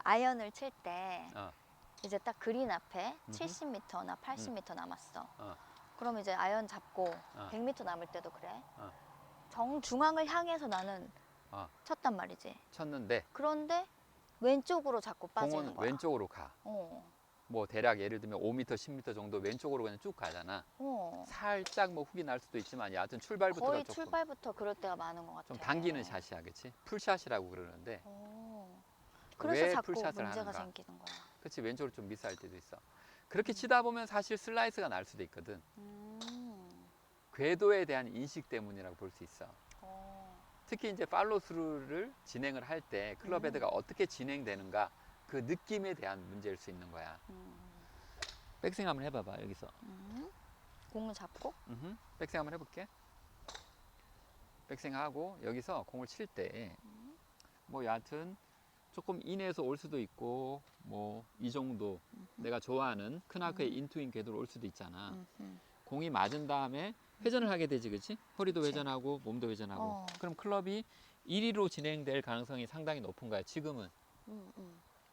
아이언을 칠 때 어. 이제 딱 그린 앞에 70m나 80m 남았어. 그럼 이제 아이언 잡고 100m 남을 때도 그래. 정중앙을 향해서 나는 쳤단 말이지. 쳤는데 그런데 왼쪽으로 자꾸 빠지는 공은 거야. 왼쪽으로 가. 뭐 대략 예를 들면 5m, 10m 정도 왼쪽으로 그냥 쭉 가잖아. 살짝 뭐 훅이 날 수도 있지만 여하튼 출발부터가 거의 조금 출발부터 그럴 때가 많은 것 같아. 좀 당기는 샷이야, 그렇지? 풀샷이라고 그러는데 그래서 왜 자꾸 풀샷을 문제가 하는가? 생기는 거야. 그렇지, 왼쪽으로 좀 미스할 때도 있어. 그렇게 치다 보면 사실 슬라이스가 날 수도 있거든. 궤도에 대한 인식 때문이라고 볼 수 있어. 특히 이제 팔로스루를 진행을 할 때 클럽 헤드가 어떻게 진행되는가 그 느낌에 대한 문제일 수 있는 거야. 백스윙 한번 해봐봐, 여기서. 공을 잡고 백스윙 한번 해볼게. 백스윙 하고 여기서 공을 칠 때 뭐 여하튼 조금 인에서 올 수도 있고 뭐 이 정도 내가 좋아하는 큰 아크의 인투인 궤도로 올 수도 있잖아. 공이 맞은 다음에 회전을 하게 되지, 그치? 허리도 그치. 회전하고 몸도 회전하고. 그럼 클럽이 1위로 진행될 가능성이 상당히 높은 거야, 지금은.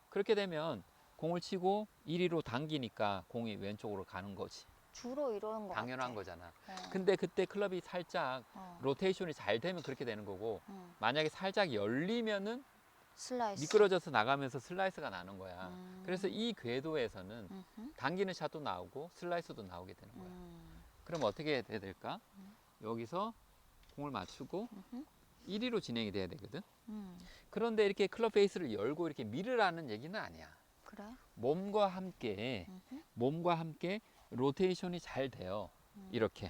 그렇게 되면 공을 치고 1위로 당기니까 공이 왼쪽으로 가는 거지. 주로 이러는 거 당연한 같아. 거잖아. 근데 그때 클럽이 살짝 로테이션이 잘 되면 그렇게 되는 거고 만약에 살짝 열리면은 슬라이스. 미끄러져서 나가면서 슬라이스가 나는 거야. 그래서 이 궤도에서는 당기는 샷도 나오고 슬라이스도 나오게 되는 거야. 그럼 어떻게 해야 될까? 여기서 공을 맞추고 1위로 진행이 돼야 되거든. 그런데 이렇게 클럽 페이스를 열고 이렇게 밀으라는 얘기는 아니야. 그래? 몸과 함께 로테이션이 잘 돼요. 이렇게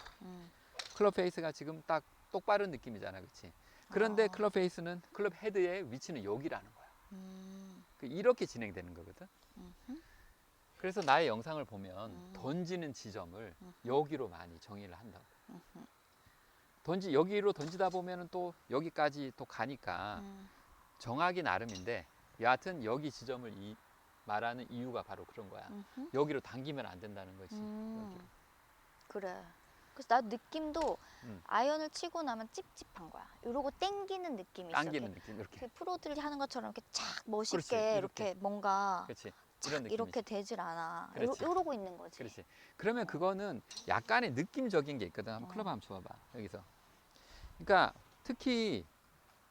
클럽 페이스가 지금 딱 똑바른 느낌이잖아, 그렇지? 그런데 클럽 페이스는 클럽 헤드의 위치는 여기라는 거야. 이렇게 진행되는 거거든. 그래서 나의 영상을 보면 던지는 지점을 여기로 많이 정의를 한다고. 여기로 던지다 보면은 또 여기까지 또 가니까 정하기 나름인데 여하튼 여기 지점을 말하는 이유가 바로 그런 거야. 여기로 당기면 안 된다는 거지. 여기로. 그래. 그래서 나 느낌도 아이언을 치고 나면 찝찝한 거야. 이러고 땡기는 느낌이 있어. 당기는 느낌, 이렇게. 프로들이 하는 것처럼 이렇게 착 멋있게 그렇지, 이렇게 뭔가 그렇지. 착 이런 느낌이지. 이렇게 되질 않아. 그렇지. 이러고 있는 거지. 그렇지. 그러면 그거는 약간의 느낌적인 게 있거든. 한번 클럽 한번 줘봐. 여기서. 그러니까 특히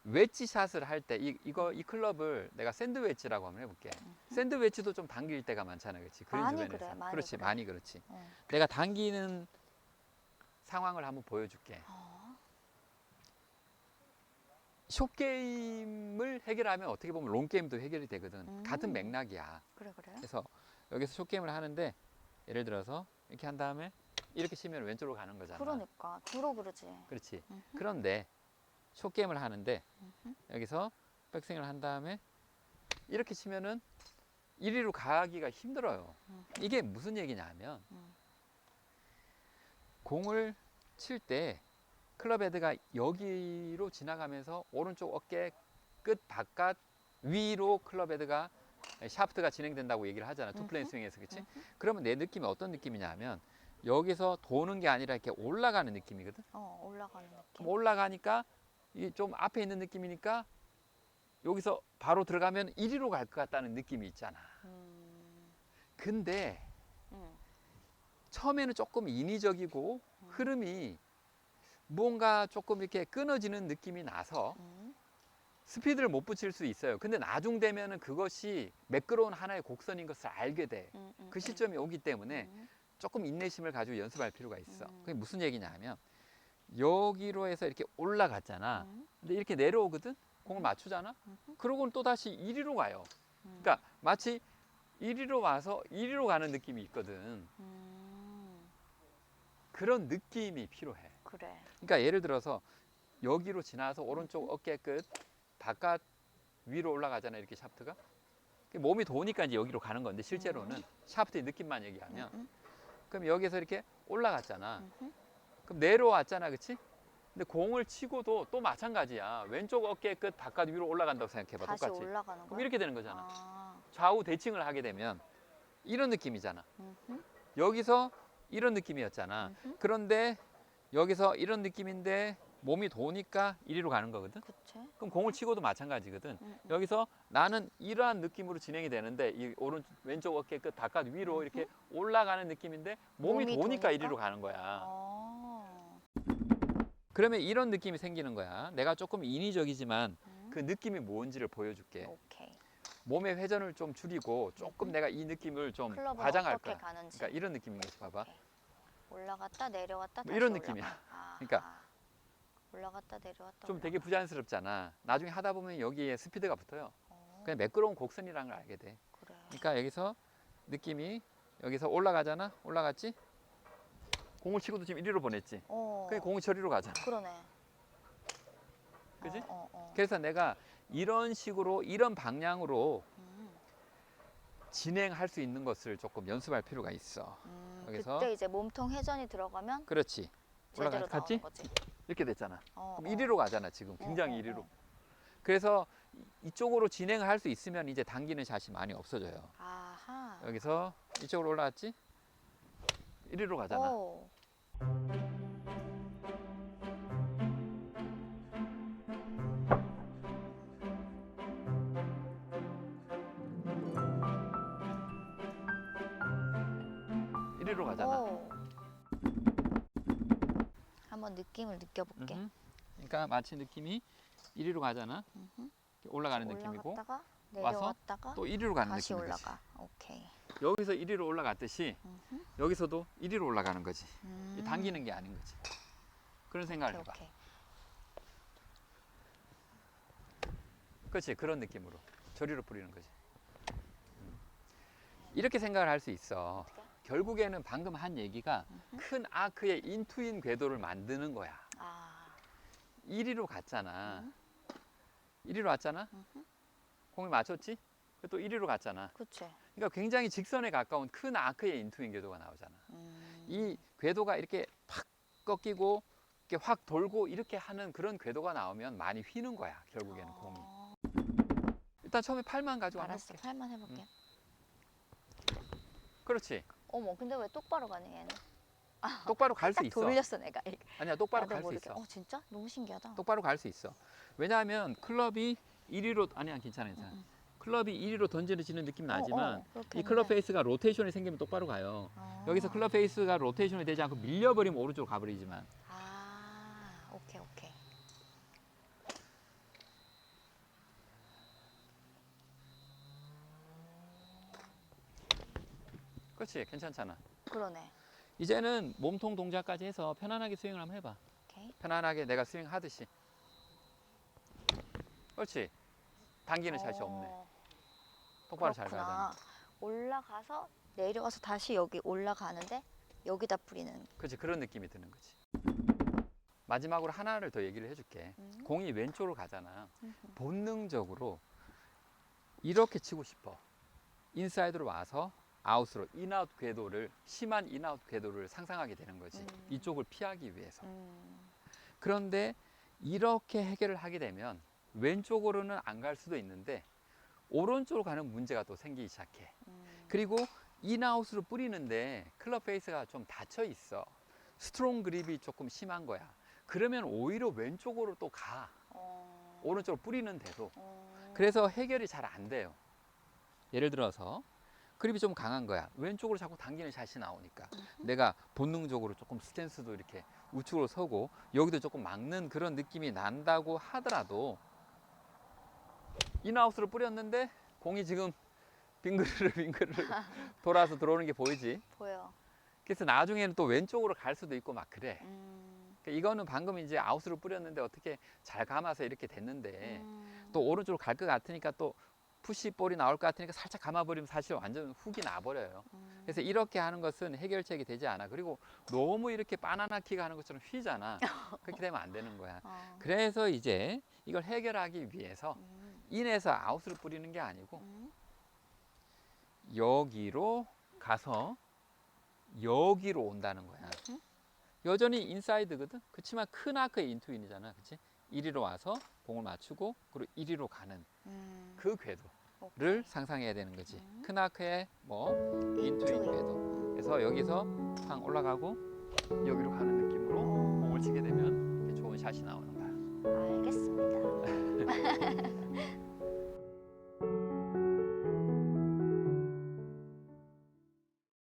웨지 샷을 할 때 이 클럽을 내가 샌드 웨지라고 한번 해볼게. 샌드 웨지도 좀 당길 때가 많잖아, 그렇지? 그린 많이 주변에서. 그래, 많이 그렇지, 그래. 많이 그렇지. 내가 당기는 상황을 한번 보여줄게. 숏게임을 해결하면 어떻게 보면 롱게임도 해결이 되거든. 같은 맥락이야. 그래. 그래서 여기서 숏게임을 하는데 예를 들어서 이렇게 한 다음에 이렇게 치면 왼쪽으로 가는 거잖아. 그러니까 주로 그러지. 그렇지. 그런데 숏게임을 하는데 여기서 백스윙을 한 다음에 이렇게 치면은 1위로 가기가 힘들어요. 이게 무슨 얘기냐면 공을 칠 때 클럽 헤드가 여기로 지나가면서 오른쪽 어깨 끝 바깥 위로 클럽 헤드가 샤프트가 진행된다고 얘기를 하잖아. 투플레인 스윙에서. 그치? 그러면 내 느낌이 어떤 느낌이냐면 여기서 도는 게 아니라 이렇게 올라가는 느낌이거든. 올라가는 느낌. 그럼 올라가니까 이게 좀 앞에 있는 느낌이니까 여기서 바로 들어가면 1위로 갈 것 같다는 느낌이 있잖아. 근데 처음에는 조금 인위적이고 흐름이 뭔가 조금 이렇게 끊어지는 느낌이 나서 스피드를 못 붙일 수 있어요. 근데 나중 되면은 그것이 매끄러운 하나의 곡선인 것을 알게 돼. 그 시점이 오기 때문에 조금 인내심을 가지고 연습할 필요가 있어. 그게 무슨 얘기냐 하면 여기로 해서 이렇게 올라갔잖아. 근데 이렇게 내려오거든? 공을 맞추잖아? 그러고는 또 다시 1위로 가요. 그러니까 마치 1위로 와서 1위로 가는 느낌이 있거든. 그런 느낌이 필요해. 그래. 그러니까 예를 들어서 여기로 지나서 오른쪽 어깨 끝 바깥 위로 올라가잖아, 이렇게 샤프트가. 몸이 도니까 이제 여기로 가는 건데 실제로는 샤프트의 느낌만 얘기하면 그럼 여기서 이렇게 올라갔잖아. 그럼 내려왔잖아, 그치? 근데 공을 치고도 또 마찬가지야. 왼쪽 어깨 끝 바깥 위로 올라간다고 생각해봐. 다시 똑같이. 올라가는 거야? 그럼 이렇게 되는 거잖아. 좌우 대칭을 하게 되면 이런 느낌이잖아. 여기서 이런 느낌이었잖아. 그런데 여기서 이런 느낌인데 몸이 도니까 이리로 가는 거거든. 그치? 그럼 공을 치고도 마찬가지거든. 응. 여기서 나는 이러한 느낌으로 진행이 되는데 이 왼쪽 어깨 끝 바깥 위로 이렇게 올라가는 느낌인데 몸이 몸이 도니까 도니까? 이리로 가는 거야. 어. 그러면 이런 느낌이 생기는 거야. 내가 조금 인위적이지만 그 느낌이 뭔지를 보여줄게. 오케이. 몸의 회전을 좀 줄이고 조금 내가 이 느낌을 좀 클럽은 과장할 어떻게 거야. 가는지. 그러니까 이런 느낌인 거지. 봐봐. 오케이. 올라갔다 내려왔다 뭐 다시 이런 올라가. 느낌이야. 아하. 그러니까 올라갔다 내려왔다 좀 되게 올라가. 부자연스럽잖아. 나중에 하다 보면 여기에 스피드가 붙어요. 어, 그냥 매끄러운 곡선이라는 걸 알게 돼. 그래. 그러니까 여기서 느낌이 여기서 올라가잖아. 올라갔지? 공을 치고도 지금 이리로 보냈지. 어. 그게 공이 저리로 가잖아. 그러네. 그지? 어. 그래서 내가 이런 식으로 이런 방향으로 진행할 수 있는 것을 조금 연습할 필요가 있어. 여기서 그때 이제 몸통 회전이 들어가면 그렇지. 제대로 올라갔지? 나오는 거지. 이렇게 됐잖아. 어, 그럼 이리로 가잖아 지금 굉장히 어, 어, 이리로. 어. 그래서 이쪽으로 진행을 할 수 있으면 이제 당기는 샷이 많이 없어져요. 아하. 여기서 이쪽으로 올라왔지? 이리로 가잖아. 오. 이리로 가잖아. 오. 한번 느낌을 느껴볼게. 그러니까 마치 느낌이 이리로 가잖아. 이렇게 올라가는 느낌이고 올라갔다가 와서 내려왔다가 또 이리로 가는 다시 느낌인 거지. 올라가. 오케이. 여기서 이리로 올라갔듯이 여기서도 이리로 올라가는 거지. 이 당기는 게 아닌 거지. 그런 생각을 해봐. 오케이. 그렇지, 그런 느낌으로 저리로 뿌리는 거지. 이렇게 생각을 할 수 있어. 어떻게? 결국에는 방금 한 얘기가 큰 아크의 인투인 궤도를 만드는 거야. 아. 이리로 갔잖아. 이리로 왔잖아. 공이 맞췄지? 또 이리로 갔잖아. 그치. 그러니까 굉장히 직선에 가까운 큰 아크의 인투인 궤도가 나오잖아. 이 궤도가 이렇게 팍 꺾이고 이렇게 확 돌고 이렇게 하는 그런 궤도가 나오면 많이 휘는 거야. 결국에는 공이. 일단 처음에 팔만 가지고 한번 알았어. 해볼게. 팔만 해볼게. 그렇지. 어머, 근데 왜 똑바로 가니 얘는? 똑바로 갈 수 딱 있어. 돌렸어 내가. 아니야, 똑바로 나도 갈 수 모르게. 있어. 진짜? 너무 신기하다. 똑바로 갈 수 있어. 왜냐하면 클럽이 1위로 아니야, 괜찮아, 괜찮아. 클럽이 1위로 던지는 느낌 나지만 그렇게 이 클럽 했는데. 페이스가 로테이션이 생기면 똑바로 가요. 여기서 클럽 페이스가 로테이션이 되지 않고 밀려버리면 오른쪽으로 가버리지만. 아, 오케이. 그렇지, 괜찮잖아. 그러네. 이제는 몸통 동작까지 해서 편안하게 스윙을 한번 해봐. 오케이. 편안하게 내가 스윙 하듯이. 그렇지. 당기는 샷이 없네. 똑바로 잘 그렇구나. 가잖아. 올라가서 내려와서 다시 여기 올라가는데 여기다 뿌리는. 그렇지, 그런 느낌이 드는 거지. 마지막으로 하나를 더 얘기를 해줄게. 공이 왼쪽으로 가잖아. 본능적으로 이렇게 치고 싶어. 인사이드로 와서 아웃으로 인아웃 궤도를, 심한 인아웃 궤도를 상상하게 되는 거지. 이쪽을 피하기 위해서. 그런데 이렇게 해결을 하게 되면 왼쪽으로는 안 갈 수도 있는데 오른쪽으로 가는 문제가 또 생기기 시작해. 그리고 인아웃으로 뿌리는데 클럽 페이스가 좀 닫혀 있어. 스트롱 그립이 조금 심한 거야. 그러면 오히려 왼쪽으로 또 가. 오른쪽으로 뿌리는데도. 그래서 해결이 잘 안 돼요. 예를 들어서 그립이 좀 강한 거야. 왼쪽으로 자꾸 당기는 샷이 나오니까 내가 본능적으로 조금 스탠스도 이렇게 우측으로 서고 여기도 조금 막는 그런 느낌이 난다고 하더라도 인아웃으로 뿌렸는데 공이 지금 빙그르르 돌아서 들어오는 게 보이지? 보여. 그래서 나중에는 또 왼쪽으로 갈 수도 있고 막 그래. 그러니까 이거는 방금 이제 아웃으로 뿌렸는데 어떻게 잘 감아서 이렇게 됐는데 또 오른쪽으로 갈 것 같으니까 또 푸시볼이 나올 것 같으니까 살짝 감아버리면 사실 완전 훅이 나버려요. 그래서 이렇게 하는 것은 해결책이 되지 않아. 그리고 너무 이렇게 바나나 킥 하는 것처럼 휘잖아. 그렇게 되면 안 되는 거야. 그래서 이제 이걸 해결하기 위해서 인에서 아웃을 뿌리는 게 아니고 여기로 가서 여기로 온다는 거야. 여전히 인사이드거든. 그렇지만 큰 아크의 인투인이잖아. 그치? 이리로 와서 공을 맞추고 그리고 이리로 가는 그 궤도를 상상해야 되는 거지. 큰 아크의 뭐 인투인 궤도. 그래서 여기서 상 올라가고 여기로 가는 느낌으로 공을 치게 되면 좋은 샷이 나오는 거야. 알겠습니다.